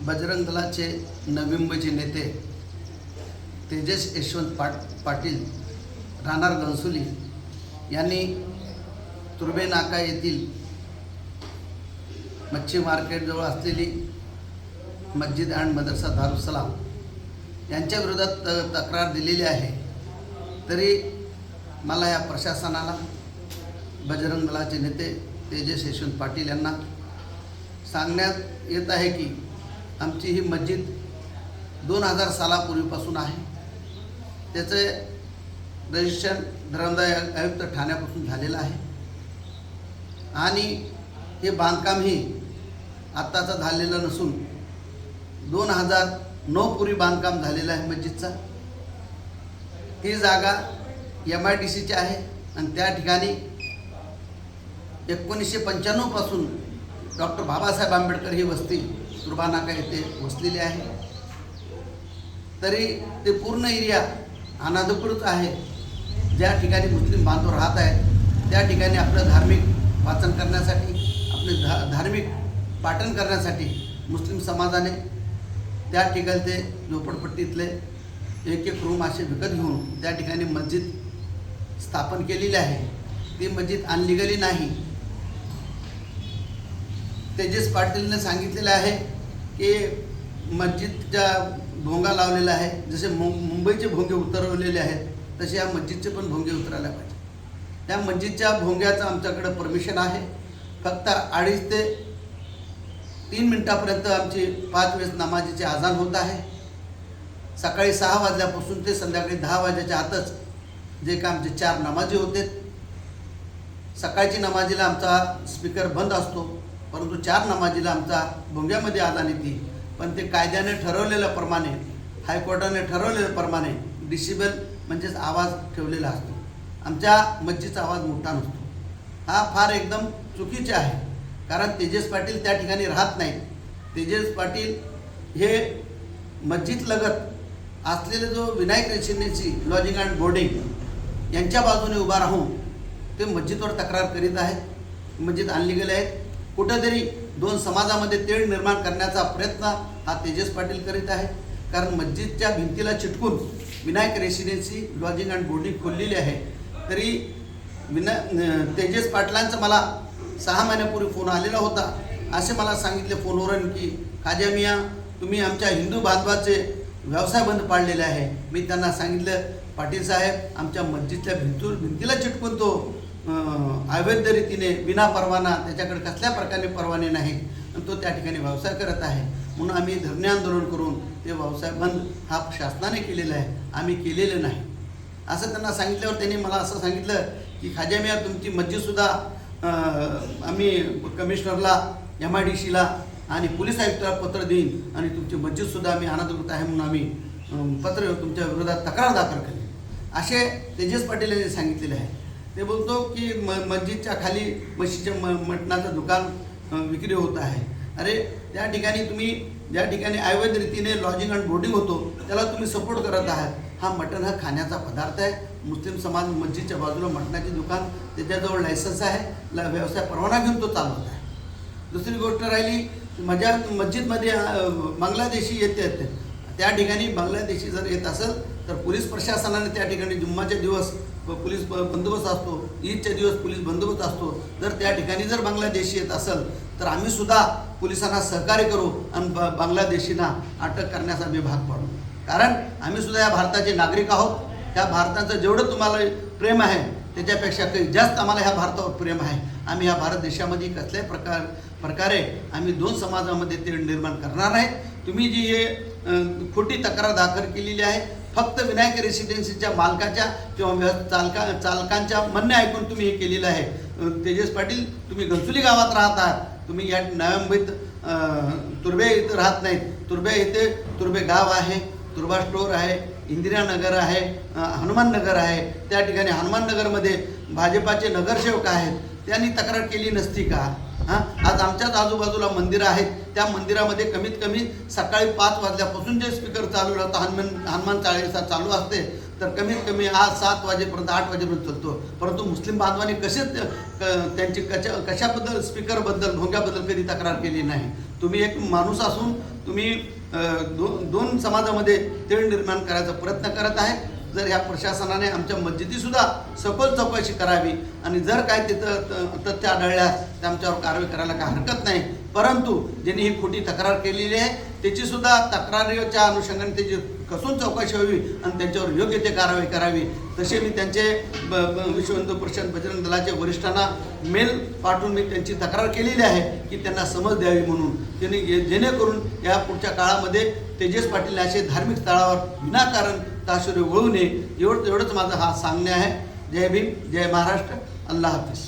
बजरंग दलाचे नवी मुंबईचे नेते तेजस यशवंत पाटील राहणार घनसोली यांनी तुर्बे नाका येथील मच्छी मार्केटजवळ असलेली मस्जिद अँड मदरसा दारुसलाम यांच्या विरोधात तक्रार दिलेली आहे। तरी मला या प्रशासनाला बजरंग दलाचे नेते तेजस यशवंत पाटील यांना सांगण्यात येत आहे की आमची ही मस्जिद 2000 सालापूर्वीपासून आहे। त्याचे रजिस्ट्रेशन धर्मदाय आयुक्त ठाण्यापासून झालेलं आहे आणि हे बांधकाम ही आत्ताचं झालेलं नसून 2009 पूर्वी बांधकाम झालेलं आहे मस्जिदचा। ही जागा MIDCची आहे आणि त्या ठिकाणी 1995 पासून डॉक्टर बाबासाहेब आंबेडकर ही वस्ती तुर्बा नाका येथे वसलेली आहे। तरी ते पूर्ण एरिया अनधिकृत आहे। ज्या ठिकाणी मुस्लिम बांधव राहत आहेत त्या ठिकाणी आपलं धार्मिक वाचन करण्यासाठी आपले धार्मिक पाठन करण्यासाठी मुस्लिम समाजाने त्या ठिकाणी ते झोपडपट्टीतले एक रूम असे विकत घेऊन त्या ठिकाणी मस्जिद स्थापन केलेली आहे। ती मस्जिद अनलिगली नाही। तेजस पाटीलने सांगितलेलं आहे की मस्जिदच्या भोंगा लावलेला आहे। जसे मुंबईचे भोंगे उतरवलेले आहेत तसे या मस्जिदचे पण भोंगे उतरायला पाहिजे। त्या मस्जिदच्या भोंग्याचं आमच्याकडे परमिशन आहे। फक्त 2.5 ते 3 मिनिटापर्यंत आमची 5 वेळेस नमाजीचे आजान होत आहे। सकाळी 6 वाजल्यापासून ते संध्याकाळी 10 वाजेच्या आतच जे का आमचे 4 नमाजी होते। सकाळची नमाजीला आमचा स्पीकर बंद असतो, परंतु 4 नमाजीला आमचा भोंग्यामध्ये आजान येते। पण ते कायद्याने ठरवलेल्याप्रमाणे, हायकोर्टाने ठरवलेल्याप्रमाणे डिसिबल म्हणजेच आवाज ठेवलेला असतो। आमच्या मस्जिदचा आवाज मोठा नसतो। हा फार एकदम चुकीचे आहे, कारण तेजस पाटील त्या ठिकाणी राहत नाहीत। तेजस पाटील हे मस्जिद लगत असलेले जो Vinayak residency lodging and boarding यांच्या बाजूने उभा राहून ते मस्जिदवर तक्रार करीत आहेत। मस्जिद अनलिगल आहेत। कुठेतरी 2 समाजामध्ये तेढ निर्माण करण्याचा प्रयत्न हा तेजस पाटील करीत आहे। कारण मस्जिदच्या भिंतीला चिटकून Vinayak residency lodging and boarding खोललेली आहे। तरी तेजस पाटलांचा मला 6 महिन्यापूर्वी फोन आलेला होता। असे मला सांगितले फोनवरून की खाजा मियाँ, तुम्ही आमच्या हिंदू बांधवाचे व्यवसाय बंद पाडलेले आहे। मी त्यांना सांगितलं, पाटील साहेब, आमच्या मस्जिदच्या भिंतीला चिटकून तो अवैध रीतीने विना परवाना, त्याच्याकडे कसल्या प्रकारचे परवाने नाही आणि तो त्या ठिकाणी व्यवसाय करत आहे। म्हणून आम्ही धरणे आंदोलन करून ते व्यवसाय बंद हा शासनाने केलेला आहे, आम्ही केलेलं नाही असं त्यांना सांगितल्यावर त्यांनी मला असं सांगितलं की खाजा मियाँ, तुमची मस्जिदसुद्धा आम्ही कमिशनरला, MIDCला आणि पोलीस आयुक्ताला पत्र देईन आणि तुमची मस्जिदसुद्धा आम्ही अनधिकृत आहे म्हणून आम्ही पत्र तुमच्या विरोधात तक्रार दाखल केली असे तेजस पाटील यांनी सांगितलेले आहे। ते बोलतो की मस्जिदच्या खाली म्हशीच्या मटणाचं दुकान विक्री होत आहे। अरे, त्या ठिकाणी तुम्ही ज्या ठिकाणी अवैध रीतीने लॉजिंग अँड बोर्डिंग होतो त्याला तुम्ही सपोर्ट करत आहात। हा मटण हा खाण्याचा पदार्थ आहे। मुस्लिम समाज मस्जिदच्या बाजूला मटणाची दुकान, त्याच्याजवळ लायसन्स आहे, व्यवसाय परवाना घेऊन तो चालवत आहे। दुसरी गोष्ट राहिली, माझ्या मस्जिदमध्ये बांगलादेशी येतात। त्या ठिकाणी बांगलादेशी जर येत असेल तर पोलीस प्रशासनाने त्या ठिकाणी जुम्माचे दिवस पोलीस बंदोबस्त असतो, ईदचे दिवस पोलीस बंदोबस्त असतो। जर त्या ठिकाणी जर बांगलादेशी येत असेल तर आम्ही सुद्धा पोलिसांना सहकार्य करू आणि बांगलादेशींना अटक करण्याचा आम्ही भाग पाडू। कारण आम्ही सुद्धा या भारताचे नागरिक आहोत। त्या भारताचं जेवढं तुम्हाला प्रेम आहे त्याच्यापेक्षा काही जास्त आम्हाला ह्या भारतावर प्रेम आहे। आम्ही ह्या भारत देशामध्ये कसल्याही प्रकारे आम्ही 2 समाजामध्ये तेढ निर्माण करणार नाही। तुम्ही जी हे खोटी तक्रार दाखल केलेली आहे, फक्त विनायक रेसिडेन्सीच्या मालकाच्या किंवा चालकांच्या म्हणणे ऐकून तुम्ही हे केलेलं आहे। तेजस पाटील, तुम्ही घनसोली गावात राहत आहात, तुम्ही या नव्या मुंबईत तुर्बे इथं राहत नाहीत। तुर्बे इथे तुर्बे गाव आहे, तुर्बा स्टोअर आहे, इंदिरानगर आहे, हनुमाननगर आहे। त्या ठिकाणी हनुमाननगरमध्ये भाजपाचे नगरसेवक आहेत, त्यांनी तक्रार केली नसती का? आज आमच्याच आजूबाजूला मंदिरं आहेत, त्या मंदिरामध्ये कमीत कमी सकाळी 5 वाजल्यापासून जे स्पीकर चालू राहतं, हनुमान चाळीसा चालू असते, तर कमीत कमी आज 7 वाजेपर्यंत 8 वाजेपर्यंत चालतो। परंतु मुस्लिम बांधवांनी त्यांची कशाबद्दल, स्पीकरबद्दल, भोंग्याबद्दल कधी तक्रार केली नाही। तुम्ही एक माणूस असून तुम्ही दोन समाजामध्ये तेढ निर्माण करायचा प्रयत्न करत आहे. जर ह्या प्रशासनाने आमच्या मस्जिदीसुद्धा सखोल चौकशी करावी आणि जर काय तिथं तथ्य आढळल्यास आमच्यावर कारवाई करायला काय हरकत नाही. परंतु ज्यांनी ही खोटी तक्रार केलेली आहे त्याचीसुद्धा तक्रारीच्या अनुषंगाने त्याची कसून चौकशी व्हावी आणि त्यांच्यावर योग्य ते कारवाई करावी. तसे मी त्यांचे विश्व हिंदू परिषद बजरंग दलाच्या वरिष्ठांना मेल पाठवून मी त्यांची तक्रार केलेली आहे की त्यांना समज द्यावी म्हणून. त्यांनी जेणेकरून या पुढच्या काळामध्ये तेजस पाटील असे धार्मिक स्थळावर विनाकारण ताशुरे वळू नये एवढंच माझं हा सांगणे आहे. जय भीम, जय महाराष्ट्र, अल्लाह हाफिज.